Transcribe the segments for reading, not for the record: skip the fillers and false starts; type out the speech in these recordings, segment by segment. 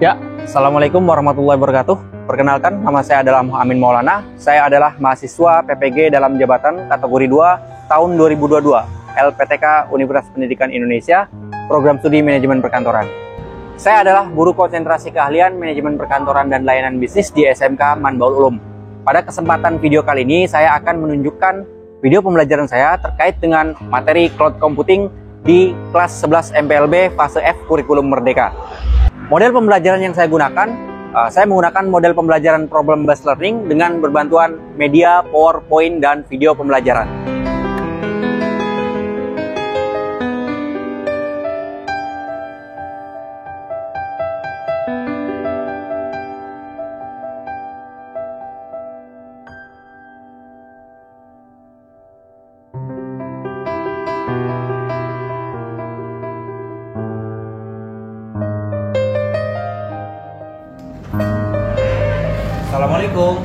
Ya, Assalamualaikum warahmatullahi wabarakatuh. Perkenalkan, nama saya adalah Amin Maulana. Saya adalah mahasiswa PPG dalam jabatan kategori 2 tahun 2022 LPTK Universitas Pendidikan Indonesia, Program Studi Manajemen Perkantoran. Saya adalah guru konsentrasi keahlian Manajemen Perkantoran dan Layanan Bisnis di SMK Manbaul Ulum. Pada kesempatan video kali ini, saya akan menunjukkan video pembelajaran saya terkait dengan materi Cloud Computing di kelas 11 MPLB fase F Kurikulum Merdeka. Model pembelajaran yang saya gunakan, saya menggunakan model pembelajaran Problem Based Learning dengan berbantuan media, PowerPoint, dan video pembelajaran. Assalamualaikum.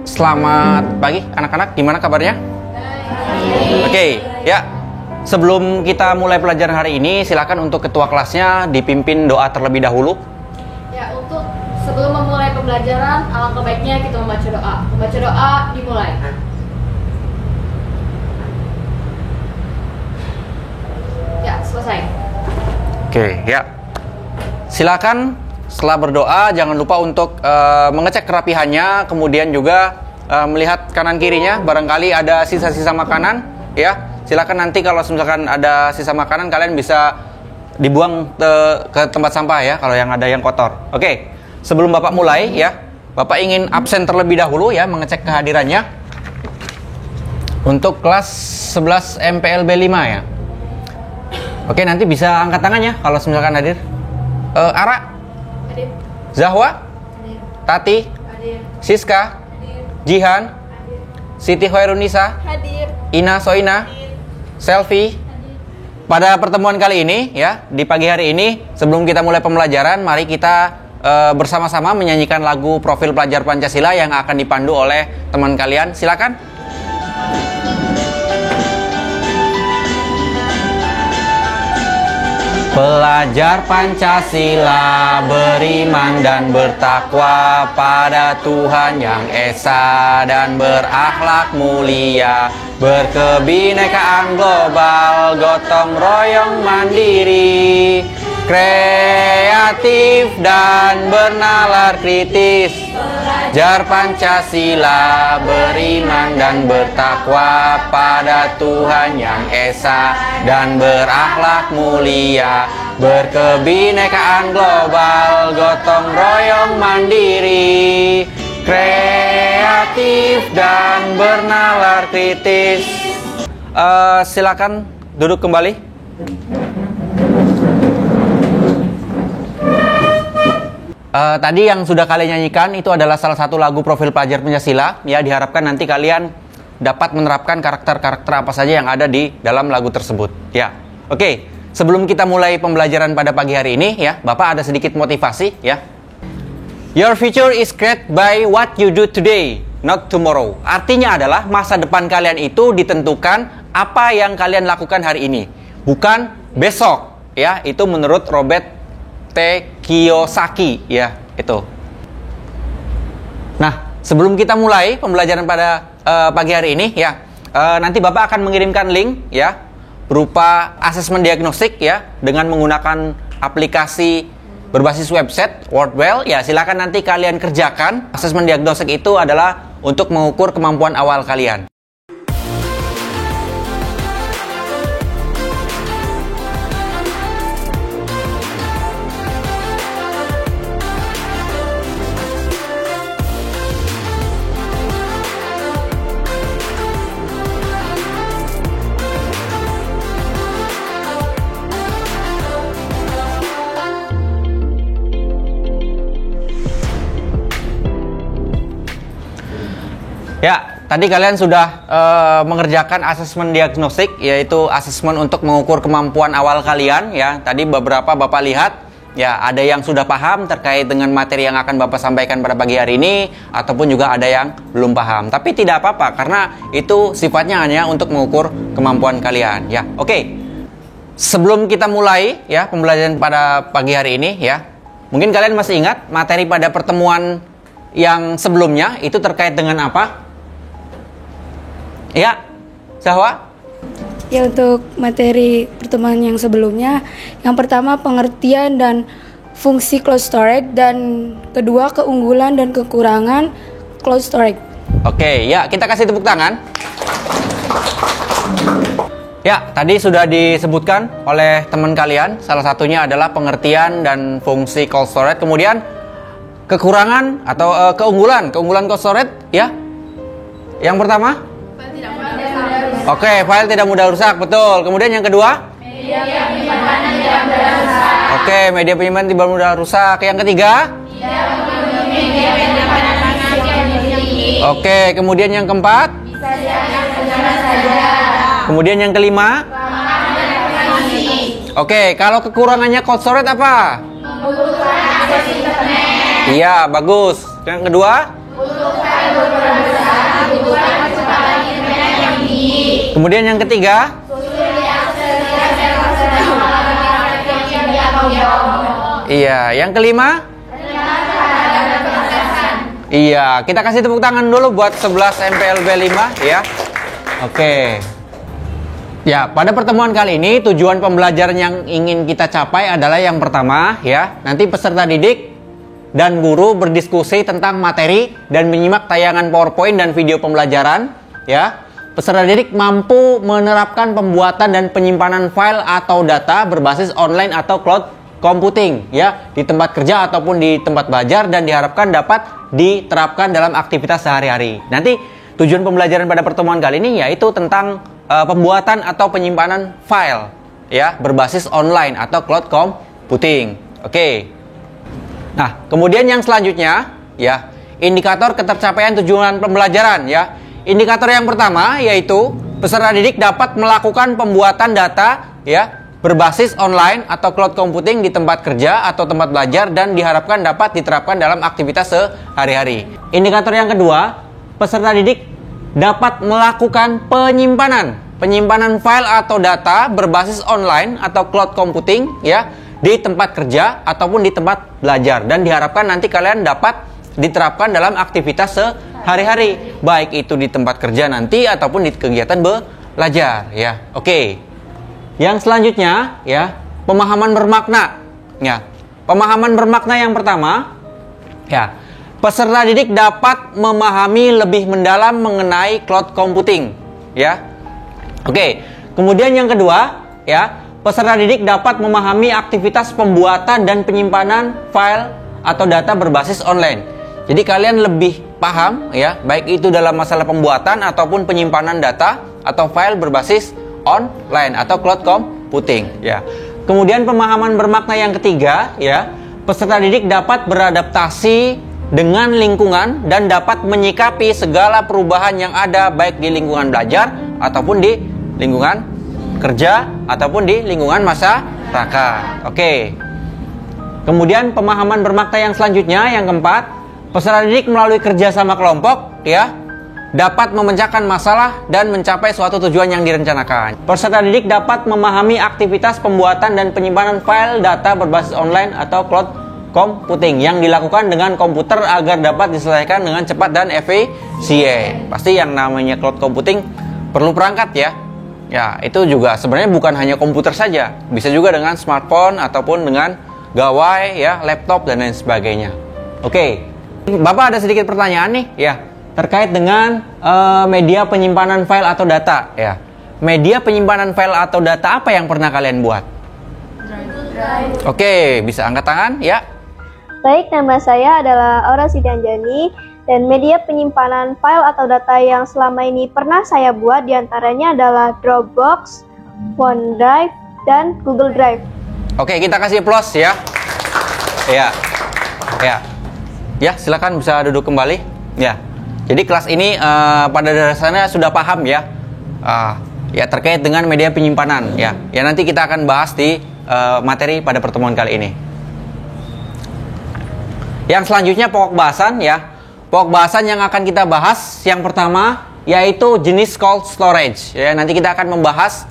Selamat pagi anak-anak, gimana kabarnya? Oke, ya. Sebelum kita mulai pelajaran hari ini, silakan untuk ketua kelasnya dipimpin doa terlebih dahulu. Ya, untuk sebelum memulai pembelajaran, alangkah baiknya kita membaca doa. Membaca doa dimulai. Ya, selesai. Oke, ya. Silakan setelah berdoa jangan lupa untuk mengecek kerapihannya, kemudian juga melihat kanan kirinya, barangkali ada sisa-sisa makanan, ya. Silakan nanti kalau misalkan ada sisa makanan kalian bisa dibuang ke tempat sampah ya kalau yang ada yang kotor. Oke. Sebelum Bapak mulai ya, Bapak ingin absen terlebih dahulu ya, mengecek kehadirannya. Untuk kelas 11 MPLB 5 ya. Oke, nanti bisa angkat tangannya kalau misalkan hadir. Ara? Hadir. Zahwa? Hadir. Tati? Hadir. Siska? Hadir. Jihan? Hadir. Siti Hoirunisa? Hadir. Ina Soina? Hadir. Selfie? Hadir. Pada pertemuan kali ini ya, di pagi hari ini, sebelum kita mulai pembelajaran, mari kita bersama-sama menyanyikan lagu Profil Pelajar Pancasila yang akan dipandu oleh teman kalian. Silakan. Pelajar Pancasila beriman dan bertakwa pada Tuhan Yang Esa dan berakhlak mulia, berkebinekaan global, gotong royong mandiri, kreatif dan bernalar kritis. Pelajar Pancasila beriman dan bertakwa pada Tuhan Yang Esa dan berakhlak mulia, berkebinekaan global, gotong royong mandiri, kreatif dan bernalar kritis. Silakan duduk kembali. Tadi yang sudah kalian nyanyikan itu adalah salah satu lagu Profil Pelajar Pancasila. Ya, diharapkan nanti kalian dapat menerapkan karakter-karakter apa saja yang ada di dalam lagu tersebut. Ya, oke. Sebelum kita mulai pembelajaran pada pagi hari ini, ya, Bapak ada sedikit motivasi, ya. Your future is created by what you do today, not tomorrow. Artinya adalah masa depan kalian itu ditentukan apa yang kalian lakukan hari ini, bukan besok. Ya, itu menurut Robert T. Kiyosaki, ya, itu. Nah, sebelum kita mulai pembelajaran pada pagi hari ini, ya, nanti Bapak akan mengirimkan link, ya, berupa asesmen diagnostik, ya, dengan menggunakan aplikasi berbasis website Wordwell, ya silakan nanti kalian kerjakan. Asesmen diagnostik itu adalah untuk mengukur kemampuan awal kalian. Ya, tadi kalian sudah mengerjakan asesmen diagnostik, yaitu asesmen untuk mengukur kemampuan awal kalian. Ya, tadi beberapa Bapak lihat, ya ada yang sudah paham terkait dengan materi yang akan Bapak sampaikan pada pagi hari ini, ataupun juga ada yang belum paham. Tapi tidak apa-apa, karena itu sifatnya hanya untuk mengukur kemampuan kalian. Ya, oke. Sebelum kita mulai ya pembelajaran pada pagi hari ini, ya, mungkin kalian masih ingat materi pada pertemuan yang sebelumnya itu terkait dengan apa? Ya, Zahwa? Ya, untuk materi pertemuan yang sebelumnya, yang pertama pengertian dan fungsi cloud storage, dan kedua keunggulan dan kekurangan cloud storage. Oke, ya kita kasih tepuk tangan. Ya, tadi sudah disebutkan oleh teman kalian, salah satunya adalah pengertian dan fungsi cloud storage. Kemudian kekurangan atau keunggulan cloud storage, ya. Yang pertama? Oke, file tidak mudah rusak, betul. Kemudian yang kedua? Media penyimpanan tidak mudah rusak. Oke, media penyimpanan tidak mudah rusak. Yang ketiga? Tidak memiliki media penyimpanan yang tinggi. Oke, kemudian yang keempat? Bisa diakses dengan saja. Kemudian yang kelima? Keamanan dan privasi. Oke, kalau kekurangannya cloud storage apa? Membutuhkan akses internet. Iya, bagus. Yang kedua? Membutuhkan beberapa besar, membutuhkan kecepatan internet yang tinggi. Kemudian yang ketiga? Sulit diakses dengan server yang tinggi atau jauh. Iya, yang kelima? Iya, kita kasih tepuk tangan dulu buat 11 MPLB 5 ya. Oke. Ya, pada pertemuan kali ini tujuan pembelajaran yang ingin kita capai adalah yang pertama ya, nanti peserta didik dan guru berdiskusi tentang materi dan menyimak tayangan PowerPoint dan video pembelajaran ya. Peserta didik mampu menerapkan pembuatan dan penyimpanan file atau data berbasis online atau cloud computing ya di tempat kerja ataupun di tempat belajar, dan diharapkan dapat diterapkan dalam aktivitas sehari-hari. Nanti tujuan pembelajaran pada pertemuan kali ini yaitu tentang pembuatan atau penyimpanan file ya berbasis online atau cloud computing. Oke. Nah, kemudian yang selanjutnya ya, indikator ketercapaian tujuan pembelajaran ya. Indikator yang pertama yaitu peserta didik dapat melakukan pembuatan data ya berbasis online atau cloud computing di tempat kerja atau tempat belajar, dan diharapkan dapat diterapkan dalam aktivitas sehari-hari. Indikator yang kedua, peserta didik dapat melakukan penyimpanan file atau data berbasis online atau cloud computing ya di tempat kerja ataupun di tempat belajar, dan diharapkan nanti kalian dapat diterapkan dalam aktivitas sehari-hari, baik itu di tempat kerja nanti ataupun di kegiatan belajar ya. Oke. Yang selanjutnya ya, pemahaman bermakna ya. Pemahaman bermakna yang pertama ya, peserta didik dapat memahami lebih mendalam mengenai cloud computing ya. Oke. Kemudian yang kedua ya, peserta didik dapat memahami aktivitas pembuatan dan penyimpanan file atau data berbasis online. Jadi kalian lebih paham ya, baik itu dalam masalah pembuatan ataupun penyimpanan data atau file berbasis online atau cloud computing ya. Kemudian pemahaman bermakna yang ketiga ya, peserta didik dapat beradaptasi dengan lingkungan dan dapat menyikapi segala perubahan yang ada baik di lingkungan belajar ataupun di lingkungan kerja ataupun di lingkungan masyarakat. Oke. Kemudian pemahaman bermakna yang selanjutnya yang keempat, peserta didik melalui kerjasama kelompok ya dapat memecahkan masalah dan mencapai suatu tujuan yang direncanakan. Peserta didik dapat memahami aktivitas pembuatan dan penyimpanan file data berbasis online atau cloud computing yang dilakukan dengan komputer agar dapat diselesaikan dengan cepat dan efisien. Pasti yang namanya cloud computing perlu perangkat ya. Ya, itu juga sebenarnya bukan hanya komputer saja, bisa juga dengan smartphone ataupun dengan gawai, ya, laptop dan lain sebagainya. Oke, Bapak ada sedikit pertanyaan nih, ya, terkait dengan media penyimpanan file atau data, ya. Media penyimpanan file atau data apa yang pernah kalian buat? Drive. Oke, bisa angkat tangan, ya. Baik, nama saya adalah Aura Sidanjani dan media penyimpanan file atau data yang selama ini pernah saya buat diantaranya adalah Dropbox, OneDrive, dan Google Drive. Oke, kita kasih applause ya. Ya. Ya. Ya, silakan bisa duduk kembali. Ya. Jadi kelas ini pada dasarnya sudah paham ya. Ya, terkait dengan media penyimpanan ya. Ya, nanti kita akan bahas di materi pada pertemuan kali ini. Yang selanjutnya pokok bahasan ya. Pokok bahasan yang akan kita bahas yang pertama yaitu jenis cold storage. Ya, nanti kita akan membahas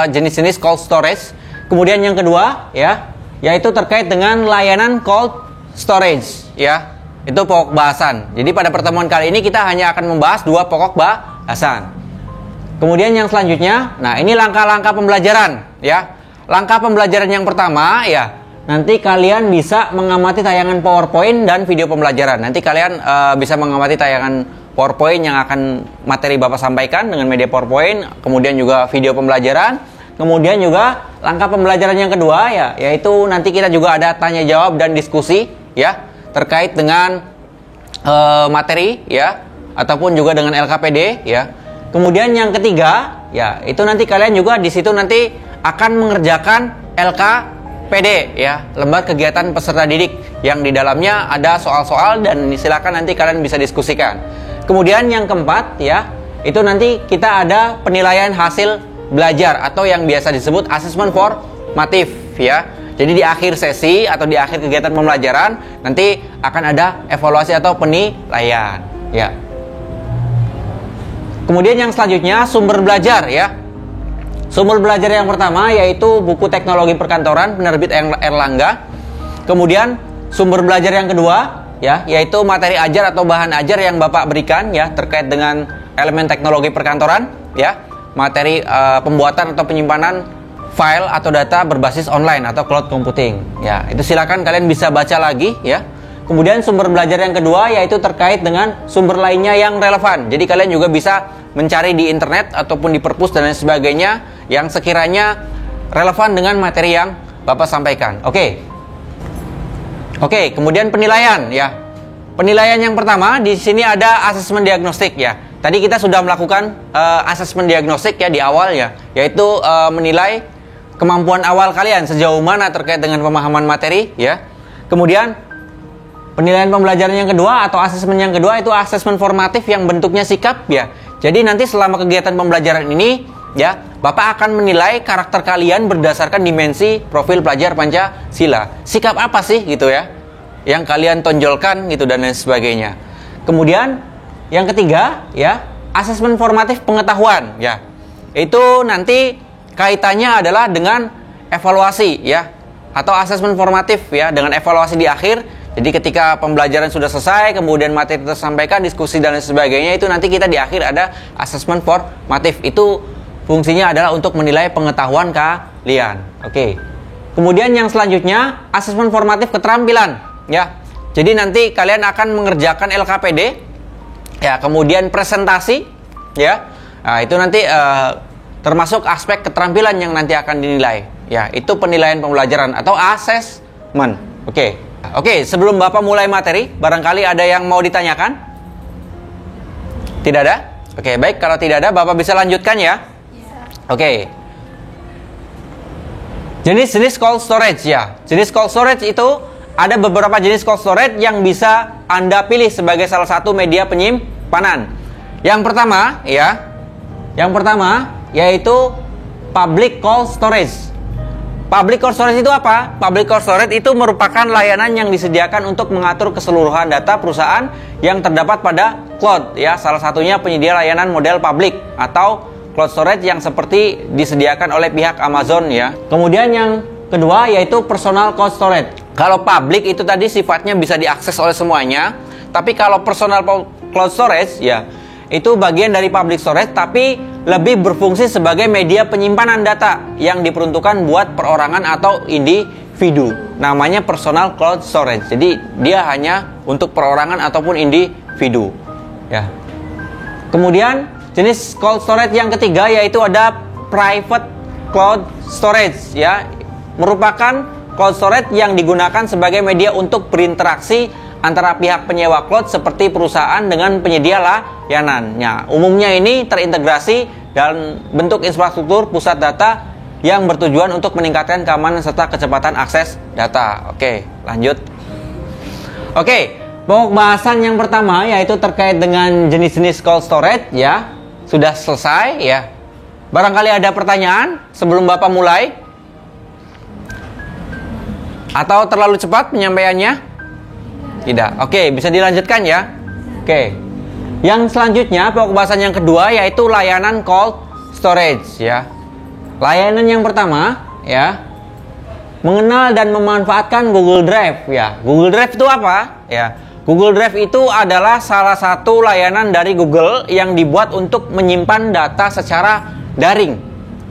jenis-jenis cold storage. Kemudian yang kedua ya, yaitu terkait dengan layanan cold storage ya. Itu pokok bahasan. Jadi pada pertemuan kali ini kita hanya akan membahas 2 pokok bahasan. Kemudian yang selanjutnya, nah ini langkah-langkah pembelajaran ya. Langkah pembelajaran yang pertama ya, nanti kalian bisa mengamati tayangan PowerPoint dan video pembelajaran. Nanti kalian bisa mengamati tayangan PowerPoint yang akan materi Bapak sampaikan dengan media PowerPoint, kemudian juga video pembelajaran. Kemudian juga langkah pembelajaran yang kedua ya, yaitu nanti kita juga ada tanya jawab dan diskusi ya terkait dengan materi ya ataupun juga dengan LKPD ya. Kemudian yang ketiga ya, itu nanti kalian juga di situ nanti akan mengerjakan LKPD ya, lembar kegiatan peserta didik yang di dalamnya ada soal-soal dan silakan nanti kalian bisa diskusikan. Kemudian yang keempat ya, itu nanti kita ada penilaian hasil belajar atau yang biasa disebut asesmen formatif ya. Jadi di akhir sesi atau di akhir kegiatan pembelajaran nanti akan ada evaluasi atau penilaian ya. Kemudian yang selanjutnya sumber belajar ya. Sumber belajar yang pertama yaitu buku teknologi perkantoran penerbit Erlangga. Kemudian sumber belajar yang kedua ya, yaitu materi ajar atau bahan ajar yang Bapak berikan ya terkait dengan elemen teknologi perkantoran ya. Materi pembuatan atau penyimpanan file atau data berbasis online atau cloud computing ya. Itu silakan kalian bisa baca lagi ya. Kemudian sumber belajar yang kedua yaitu terkait dengan sumber lainnya yang relevan. Jadi kalian juga bisa mencari di internet ataupun di perpus dan lain sebagainya yang sekiranya relevan dengan materi yang Bapak sampaikan. Oke, kemudian penilaian ya. Penilaian yang pertama di sini ada asesmen diagnostik ya. Tadi kita sudah melakukan asesmen diagnostik ya di awal ya, yaitu menilai kemampuan awal kalian sejauh mana terkait dengan pemahaman materi ya. Kemudian penilaian pembelajaran yang kedua atau asesmen yang kedua itu asesmen formatif yang bentuknya sikap ya. Jadi nanti selama kegiatan pembelajaran ini ya, Bapak akan menilai karakter kalian berdasarkan dimensi profil pelajar Pancasila. Sikap apa sih gitu ya yang kalian tonjolkan gitu dan lain sebagainya. Kemudian yang ketiga ya, asesmen formatif pengetahuan ya. Itu nanti kaitannya adalah dengan evaluasi ya, atau asesmen formatif ya dengan evaluasi di akhir. Jadi ketika pembelajaran sudah selesai, kemudian materi tersampaikan, diskusi dan lain sebagainya, itu nanti kita di akhir ada asesmen formatif. Itu fungsinya adalah untuk menilai pengetahuan kalian. Oke. Kemudian yang selanjutnya asesmen formatif keterampilan ya. Jadi nanti kalian akan mengerjakan LKPD ya, kemudian presentasi ya. Nah, itu nanti termasuk aspek keterampilan yang nanti akan dinilai ya. Itu penilaian pembelajaran atau asesmen. Oke, sebelum Bapak mulai materi, barangkali ada yang mau ditanyakan? Tidak ada? Oke, baik. Kalau tidak ada, Bapak bisa lanjutkan ya? Oke. Jenis-jenis cold storage ya. Jenis cold storage itu ada beberapa jenis cold storage yang bisa Anda pilih sebagai salah satu media penyimpanan. Yang pertama yaitu public cold storage. Public cold storage itu apa? Public cold storage itu merupakan layanan yang disediakan untuk mengatur keseluruhan data perusahaan yang terdapat pada cloud ya. Salah satunya penyedia layanan model public atau cloud storage yang seperti disediakan oleh pihak Amazon ya. Kemudian yang kedua yaitu personal cloud storage. Kalau public itu tadi sifatnya bisa diakses oleh semuanya, tapi kalau personal cloud storage ya, itu bagian dari public storage tapi lebih berfungsi sebagai media penyimpanan data yang diperuntukkan buat perorangan atau individu. Namanya personal cloud storage. Jadi dia hanya untuk perorangan ataupun individu. Ya. Kemudian jenis cloud storage yang ketiga yaitu ada private cloud storage, ya. Merupakan cloud storage yang digunakan sebagai media untuk berinteraksi antara pihak penyewa cloud seperti perusahaan dengan penyedia layanannya. Umumnya ini terintegrasi dalam bentuk infrastruktur pusat data yang bertujuan untuk meningkatkan keamanan serta kecepatan akses data. Oke, lanjut. Oke, pokok bahasan yang pertama yaitu terkait dengan jenis-jenis cloud storage, ya. Sudah selesai, ya. Barangkali ada pertanyaan sebelum Bapak mulai? Atau terlalu cepat penyampaiannya? Tidak. Oke, bisa dilanjutkan ya. Oke. Yang selanjutnya pokok bahasan yang kedua yaitu layanan cold storage, ya. Layanan yang pertama, ya, mengenal dan memanfaatkan Google Drive, ya. Google Drive itu apa? Ya. Google Drive itu adalah salah satu layanan dari Google yang dibuat untuk menyimpan data secara daring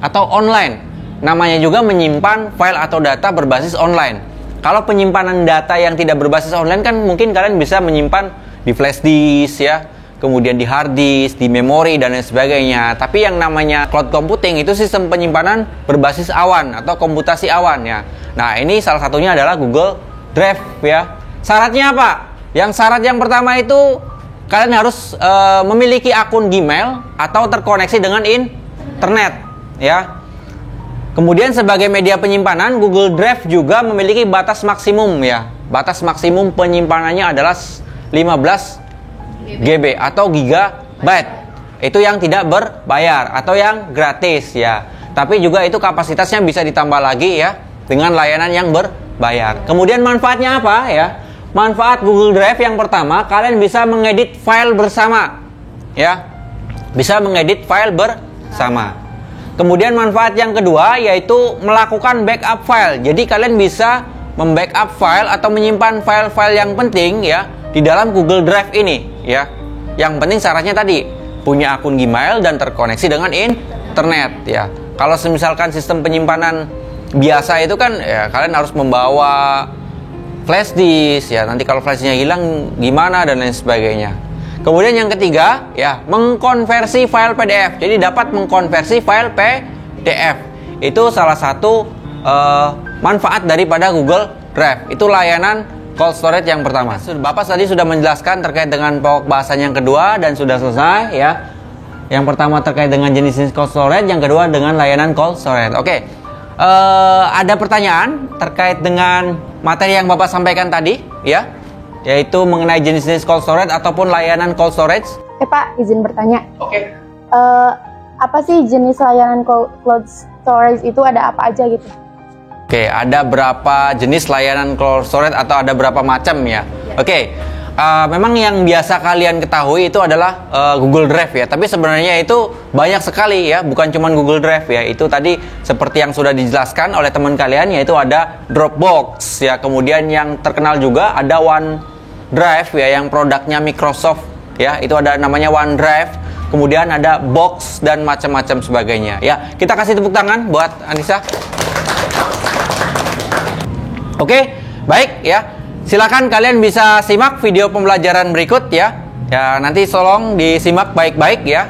atau online. Namanya juga menyimpan file atau data berbasis online. Kalau penyimpanan data yang tidak berbasis online kan mungkin kalian bisa menyimpan di flash disk, ya, kemudian di hard disk, di memori dan lain sebagainya. Tapi yang namanya cloud computing itu sistem penyimpanan berbasis awan atau komputasi awan, ya. Nah, ini salah satunya adalah Google Drive, ya. Syaratnya apa? Yang syarat yang pertama itu kalian harus memiliki akun Gmail atau terkoneksi dengan internet, ya. Kemudian sebagai media penyimpanan, Google Drive juga memiliki batas maksimum, ya. Batas maksimum penyimpanannya adalah 15 GB atau gigabyte. Itu yang tidak berbayar atau yang gratis, ya. Tapi juga itu kapasitasnya bisa ditambah lagi, ya, dengan layanan yang berbayar. Kemudian manfaatnya apa, ya? Manfaat Google Drive yang pertama, kalian bisa mengedit file bersama, ya. Bisa mengedit file bersama. Kemudian manfaat yang kedua yaitu melakukan backup file. Jadi kalian bisa membackup file atau menyimpan file-file yang penting, ya, di dalam Google Drive ini, ya. Yang penting syaratnya tadi punya akun Gmail dan terkoneksi dengan internet, ya. Kalau misalkan sistem penyimpanan biasa itu kan, ya, kalian harus membawa flash disk, ya. Nanti kalau flashnya hilang gimana dan lain sebagainya. Kemudian yang ketiga, ya, mengkonversi file PDF. Jadi dapat mengkonversi file PDF. Itu salah satu manfaat daripada Google Drive. Itu layanan cold storage yang pertama. Bapak tadi sudah menjelaskan terkait dengan pokok bahasan yang kedua dan sudah selesai, ya. Yang pertama terkait dengan jenis cold storage, yang kedua dengan layanan cold storage. Oke. Ada pertanyaan terkait dengan materi yang Bapak sampaikan tadi, ya? Yaitu mengenai jenis-jenis cold storage ataupun layanan cold storage. Pak, izin bertanya. Oke. Apa sih jenis layanan cloud storage itu, ada apa aja gitu? Oke, ada berapa jenis layanan cloud storage atau ada berapa macam, ya? Oke. Memang yang biasa kalian ketahui itu adalah Google Drive, ya. Tapi sebenarnya itu banyak sekali, ya. Bukan cuma Google Drive, ya. Itu tadi seperti yang sudah dijelaskan oleh teman kalian, yaitu ada Dropbox, ya. Kemudian yang terkenal juga ada OneDrive, ya, yang produknya Microsoft, ya. Itu ada namanya OneDrive. Kemudian ada Box dan macam-macam sebagainya, ya. Kita kasih tepuk tangan buat Anissa. Oke, baik, ya. Silakan kalian bisa simak video pembelajaran berikut, ya. Ya, nanti tolong disimak baik-baik, ya.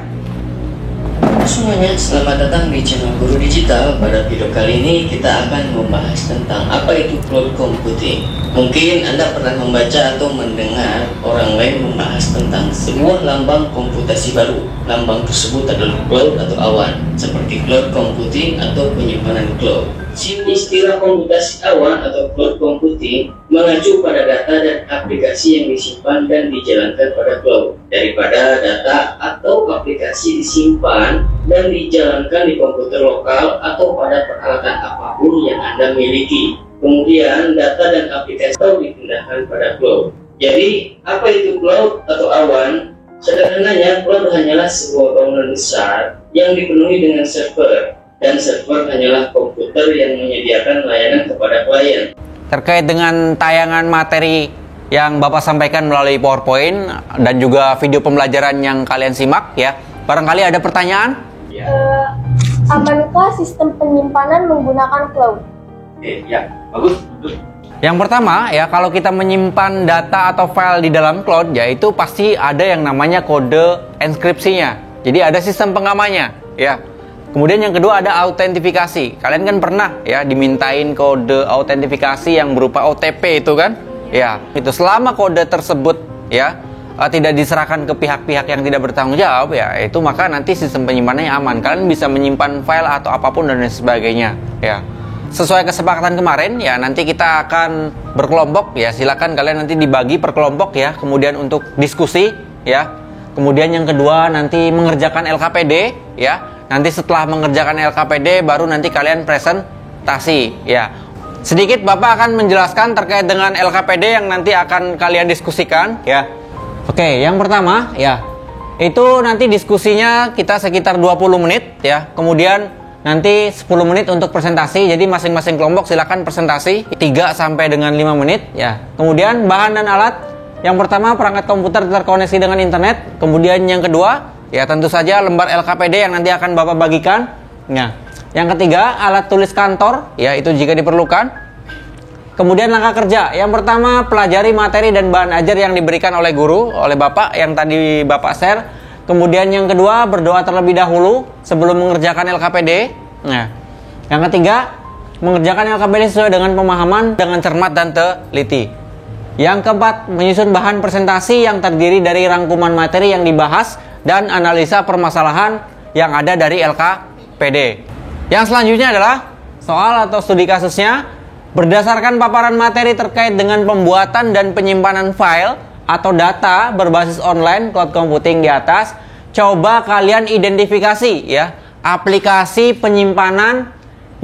Semuanya, selamat datang di channel Guru Digital. Pada video kali ini kita akan membahas tentang apa itu cloud computing. Mungkin Anda pernah membaca atau mendengar orang lain membahas tentang sebuah lambang komputasi baru. Lambang tersebut adalah cloud atau awan, seperti cloud computing atau penyimpanan cloud. Istilah komputasi awan atau cloud computing mengacu pada data dan aplikasi yang disimpan dan dijalankan pada cloud, daripada data atau aplikasi disimpan dan dijalankan di komputer lokal atau pada peralatan apapun yang Anda miliki. Kemudian data dan aplikasi dipindahkan pada cloud. Jadi, apa itu cloud atau awan? Sederhananya, cloud hanyalah sebuah bangunan besar yang dipenuhi dengan server, dan server hanyalah komputer yang menyediakan layanan kepada klien. Terkait dengan tayangan materi yang Bapak sampaikan melalui PowerPoint dan juga video pembelajaran yang kalian simak ya. Barangkali ada pertanyaan? Amankah sistem penyimpanan menggunakan cloud? Ya, bagus. Yang pertama ya, kalau kita menyimpan data atau file di dalam cloud, yaitu pasti ada yang namanya kode enkripsinya. Jadi ada sistem pengamannya ya. Kemudian yang kedua ada autentifikasi. Kalian kan pernah ya dimintain kode autentifikasi yang berupa OTP itu kan? Ya, itu selama kode tersebut ya tidak diserahkan ke pihak-pihak yang tidak bertanggung jawab ya, itu maka nanti sistem penyimpanannya aman. Kalian bisa menyimpan file atau apapun dan lain sebagainya ya. Sesuai kesepakatan kemarin ya, nanti kita akan berkelompok ya. Silakan kalian nanti dibagi per kelompok ya. Kemudian untuk diskusi ya. Kemudian yang kedua nanti mengerjakan LKPD ya. Nanti setelah mengerjakan LKPD baru nanti kalian presentasi ya. Sedikit Bapak akan menjelaskan terkait dengan LKPD yang nanti akan kalian diskusikan ya. Oke, yang pertama ya, itu nanti diskusinya kita sekitar 20 menit ya. Kemudian nanti 10 menit untuk presentasi. Jadi masing-masing kelompok silakan presentasi 3 sampai dengan 5 menit ya. Kemudian bahan dan alat. Yang pertama perangkat komputer terkoneksi dengan internet. Kemudian yang kedua ya tentu saja lembar LKPD yang nanti akan Bapak bagikan ya. Yang ketiga, alat tulis kantor, ya itu jika diperlukan. Kemudian langkah kerja. Yang pertama, pelajari materi dan bahan ajar yang diberikan oleh guru, oleh Bapak yang tadi Bapak share. Kemudian yang kedua, berdoa terlebih dahulu sebelum mengerjakan LKPD. Nah, yang ketiga, mengerjakan LKPD sesuai dengan pemahaman dengan cermat dan teliti. Yang keempat, menyusun bahan presentasi yang terdiri dari rangkuman materi yang dibahas dan analisa permasalahan yang ada dari LKPD. Yang selanjutnya adalah soal atau studi kasusnya. Berdasarkan paparan materi terkait dengan pembuatan dan penyimpanan file atau data berbasis online cloud computing di atas, coba kalian identifikasi ya, aplikasi penyimpanan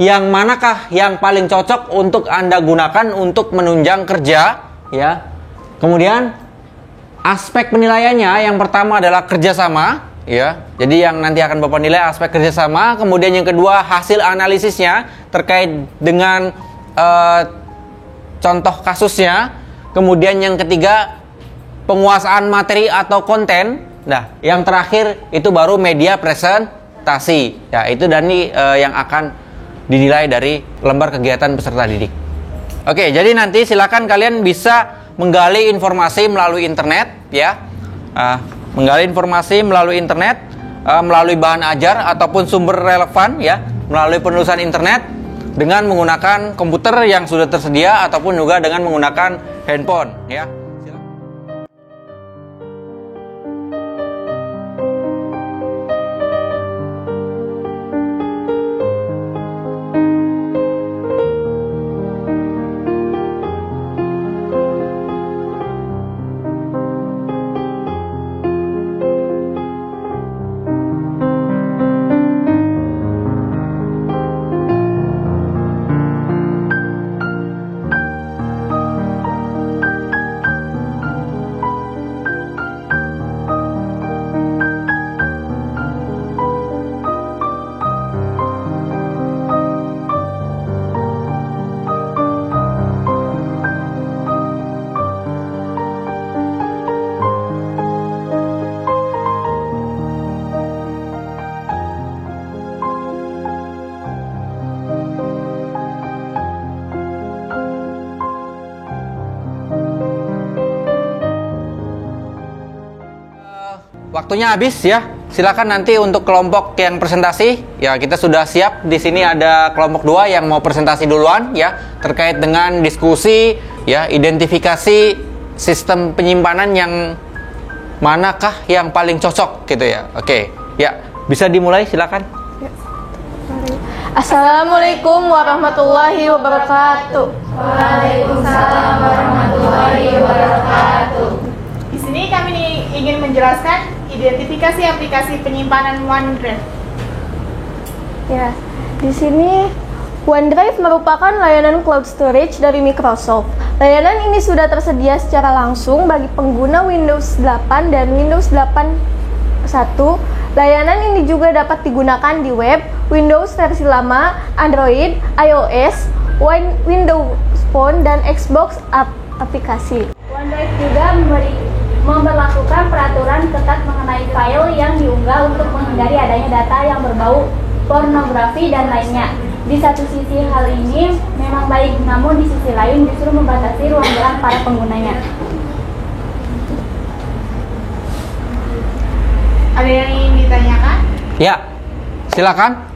yang manakah yang paling cocok untuk Anda gunakan untuk menunjang kerja ya. Kemudian aspek penilaiannya yang pertama adalah kerjasama. Ya, jadi yang nanti akan Bapak nilai aspek kerjasama. Kemudian yang kedua hasil analisisnya terkait dengan contoh kasusnya. Kemudian yang ketiga penguasaan materi atau konten. Nah, yang terakhir itu baru media presentasi. Ya, itu Dani yang akan dinilai dari lembar kegiatan peserta didik. Oke, jadi nanti silakan kalian bisa menggali informasi melalui internet ya. Menggali informasi melalui internet, melalui bahan ajar ataupun sumber relevan ya, melalui penelusuran internet dengan menggunakan komputer yang sudah tersedia ataupun juga dengan menggunakan handphone ya. Waktunya habis ya. Silakan nanti untuk kelompok yang presentasi. Ya, kita sudah siap. Di sini ada kelompok 2 yang mau presentasi duluan ya, terkait dengan diskusi ya, identifikasi sistem penyimpanan yang manakah yang paling cocok gitu ya. Oke. Ya, bisa dimulai silakan. Assalamualaikum warahmatullahi wabarakatuh. Waalaikumsalam warahmatullahi wabarakatuh. Di sini kami ingin menjelaskan identifikasi aplikasi penyimpanan OneDrive. Ya, di sini OneDrive merupakan layanan cloud storage dari Microsoft. Layanan ini sudah tersedia secara langsung bagi pengguna Windows 8 dan Windows 8.1. Layanan ini juga dapat digunakan di web, Windows versi lama, Android, iOS, Windows Phone, dan Xbox aplikasi. OneDrive juga memberlakukan peraturan ketat mengenai file yang diunggah untuk menghindari adanya data yang berbau pornografi dan lainnya. Di satu sisi hal ini memang baik, namun di sisi lain justru membatasi ruang gerak para penggunanya. Ada yang ingin ditanyakan? Ya, silakan.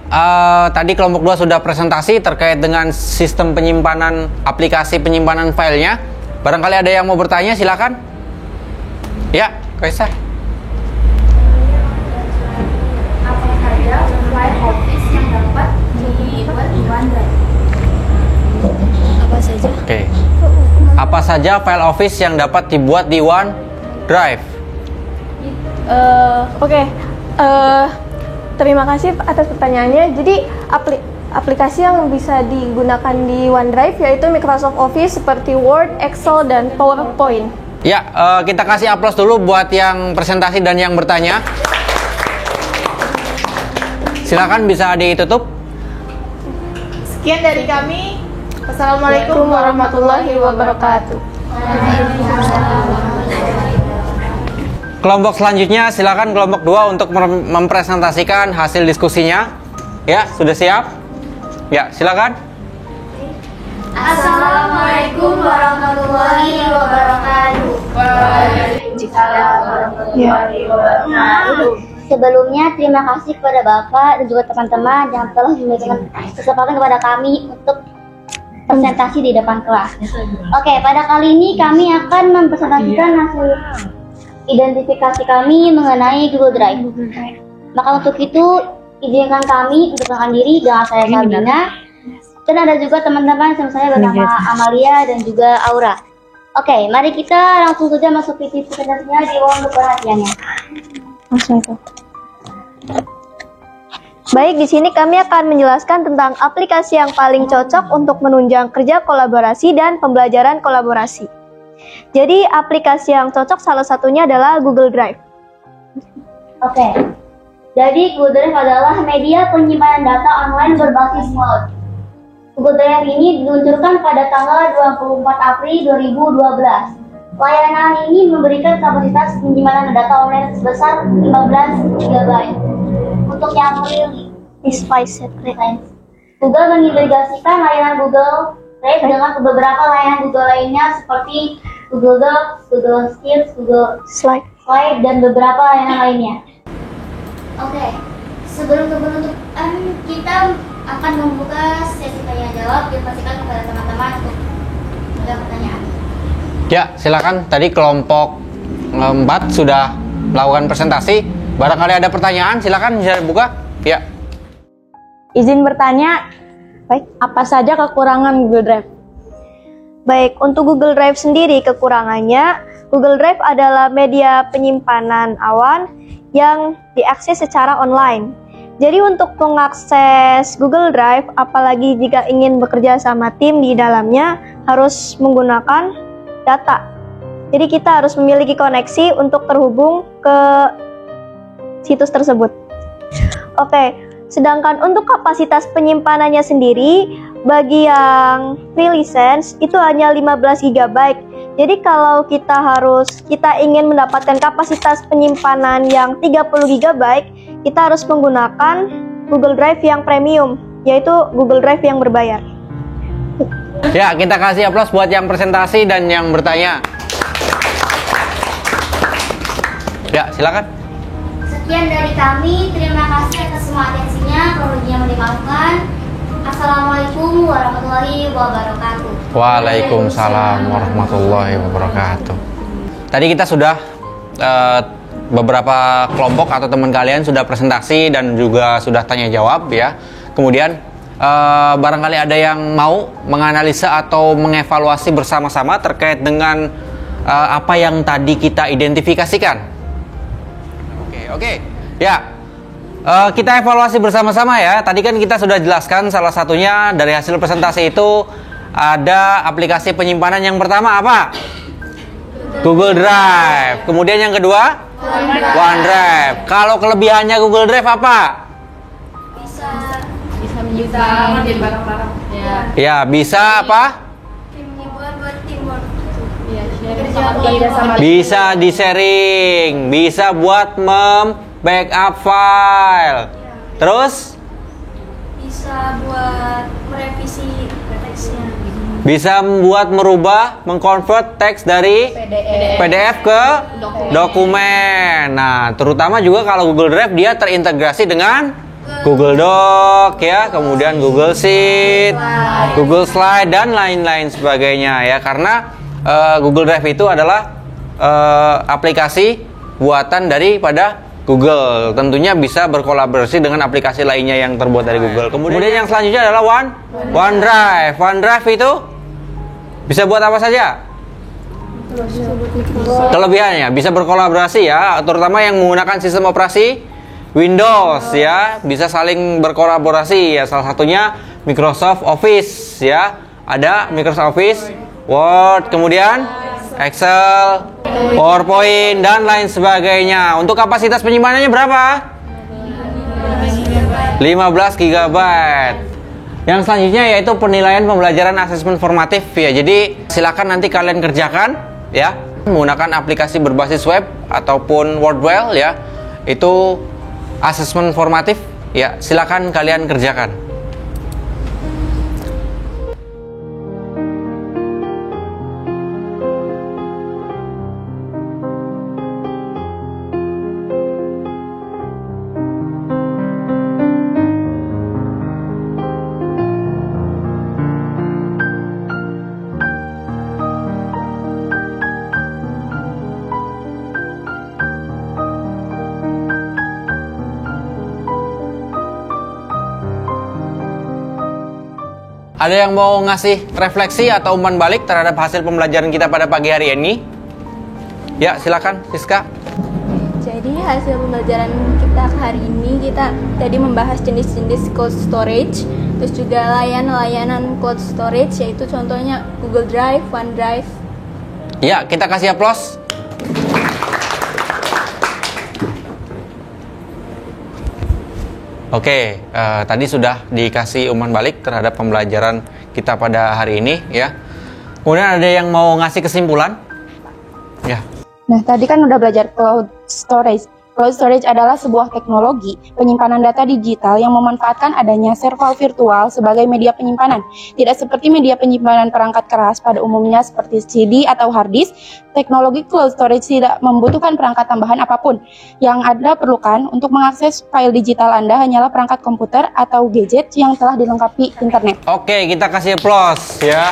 Tadi kelompok 2 sudah presentasi terkait dengan sistem penyimpanan aplikasi penyimpanan filenya. Barangkali ada yang mau bertanya, silakan. Ya, Kaisa. Apa saja file Office yang dapat dibuat di OneDrive? Apa saja? Oke. Apa saja file Office yang dapat dibuat di OneDrive? Terima kasih atas pertanyaannya. Jadi aplikasi yang bisa digunakan di OneDrive yaitu Microsoft Office seperti Word, Excel, dan PowerPoint. Ya, kita kasih aplaus dulu buat yang presentasi dan yang bertanya. Silakan bisa ditutup. Sekian dari kami. Wassalamualaikum warahmatullahi wabarakatuh. Kelompok selanjutnya silakan kelompok 2 untuk mempresentasikan hasil diskusinya. Ya, sudah siap? Ya, silakan. Assalamualaikum warahmatullahi wabarakatuh. Waalaikumsalam warahmatullahi wabarakatuh. Sebelumnya terima kasih kepada Bapak dan juga teman-teman yang telah memberikan kesempatan kepada kami untuk presentasi di depan kelas. Oke, pada kali ini kami akan mempresentasikan hasil identifikasi kami mengenai Google Drive. Maka untuk itu izinkan kami untuk mengenalkan diri dengan saya Sabina, dan ada juga teman-teman sama saya bernama Amalia dan juga Aura. Oke, mari kita langsung saja masuk ke presentasinya, di mohon perhatiannya. Baik, di sini kami akan menjelaskan tentang aplikasi yang paling cocok untuk menunjang kerja kolaborasi dan pembelajaran kolaborasi. Jadi aplikasi yang cocok salah satunya adalah Google Drive. Oke. Jadi Google Drive adalah media penyimpanan data online berbasis cloud. Google Drive ini diluncurkan pada tanggal 24 April 2012. Layanan ini memberikan kapasitas penyimpanan data online sebesar 15 GB. Untuk yang real Google mengintegrasikan layanan Google Drive dengan beberapa layanan Google lainnya seperti Google Docs, Google Sheets, Google Slide, dan beberapa layanan lainnya. Oke, sebelum penutupan kita akan membuka sesi tanya jawab. Dipastikan kepada teman-teman untuk menjawab pertanyaan. Ya, silakan. Tadi kelompok 4 sudah melakukan presentasi. Barangkali ada pertanyaan, silakan bisa dibuka. Ya. Izin bertanya, Baik. apa saja kekurangan Google Drive? Baik, untuk Google Drive sendiri kekurangannya, Google Drive adalah media penyimpanan awan yang diakses secara online. Jadi untuk mengakses Google Drive, apalagi jika ingin bekerja sama tim di dalamnya, harus menggunakan data. Jadi kita harus memiliki koneksi untuk terhubung ke situs tersebut. Oke, sedangkan untuk kapasitas penyimpanannya sendiri, bagi yang free license itu hanya 15 GB. Jadi kalau kita ingin mendapatkan kapasitas penyimpanan yang 30 GB, kita harus menggunakan Google Drive yang premium, yaitu Google Drive yang berbayar. Ya, kita kasih aplaus buat yang presentasi dan yang bertanya. Ya, silakan. Sekian dari kami, terima kasih atas semua atensinya. Kalau yang dimaafkan. Assalamualaikum warahmatullahi wabarakatuh. Waalaikumsalam warahmatullahi wabarakatuh. Tadi kita sudah beberapa kelompok atau teman kalian sudah presentasi dan juga sudah tanya jawab ya. Kemudian barangkali ada yang mau menganalisa atau mengevaluasi bersama-sama terkait dengan apa yang tadi kita identifikasikan. Oke. Ya. Kita evaluasi bersama-sama ya. Tadi kan kita sudah jelaskan salah satunya dari hasil presentasi itu ada aplikasi penyimpanan yang pertama apa? Google Drive. Kemudian yang kedua? OneDrive. Kalau kelebihannya Google Drive apa? Bisa menjadi barang-barang. Ya, bisa apa? Buat teamwork. Bisa di-sharing, bisa buat backup file. Terus? Bisa buat merevisi teksnya. Bisa membuat merubah, mengkonvert teks dari PDF ke dokumen. Nah, terutama juga kalau Google Drive dia terintegrasi dengan Google Doc ya, kemudian Google Sheet, Google Slide dan lain-lain sebagainya ya. Karena Google Drive itu adalah aplikasi buatan daripada Google. Tentunya bisa berkolaborasi dengan aplikasi lainnya yang terbuat dari Google. Kemudian yang selanjutnya adalah OneDrive. OneDrive itu bisa buat apa saja? Kelebihannya bisa berkolaborasi ya, terutama yang menggunakan sistem operasi Windows ya, bisa saling berkolaborasi ya. Salah satunya Microsoft Office ya. Ada Microsoft Office, Word, kemudian Excel, PowerPoint dan lain sebagainya. Untuk kapasitas penyimpanannya berapa? 15 GB. Yang selanjutnya yaitu penilaian pembelajaran asesmen formatif ya. Jadi silakan nanti kalian kerjakan ya menggunakan aplikasi berbasis web ataupun Wordwell ya. Itu asesmen formatif ya, silakan kalian kerjakan. Ada yang mau ngasih refleksi atau umpan balik terhadap hasil pembelajaran kita pada pagi hari ini? Ya, silakan, Siska. Jadi hasil pembelajaran kita hari ini, kita tadi membahas jenis-jenis cloud storage, terus juga layanan cloud storage, yaitu contohnya Google Drive, OneDrive. Ya, kita kasih aplaus. Oke, tadi sudah dikasih umpan balik terhadap pembelajaran kita pada hari ini ya. Kemudian ada yang mau ngasih kesimpulan? Ya. Nah, tadi kan udah belajar cloud storage. Cloud storage adalah sebuah teknologi penyimpanan data digital yang memanfaatkan adanya server virtual sebagai media penyimpanan. Tidak seperti media penyimpanan perangkat keras pada umumnya seperti CD atau hard disk, teknologi cloud storage tidak membutuhkan perangkat tambahan apapun. Yang Anda perlukan untuk mengakses file digital Anda hanyalah perangkat komputer atau gadget yang telah dilengkapi internet. Oke, kita kasih aplaus ya.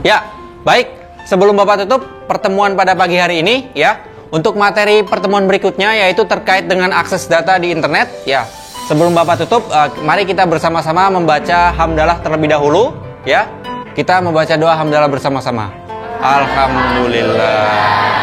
Ya, baik. Sebelum Bapak tutup pertemuan pada pagi hari ini ya, untuk materi pertemuan berikutnya yaitu terkait dengan akses data di internet ya. Sebelum Bapak tutup, mari kita bersama-sama membaca hamdalah terlebih dahulu ya. Kita membaca doa hamdalah bersama-sama. Alhamdulillah.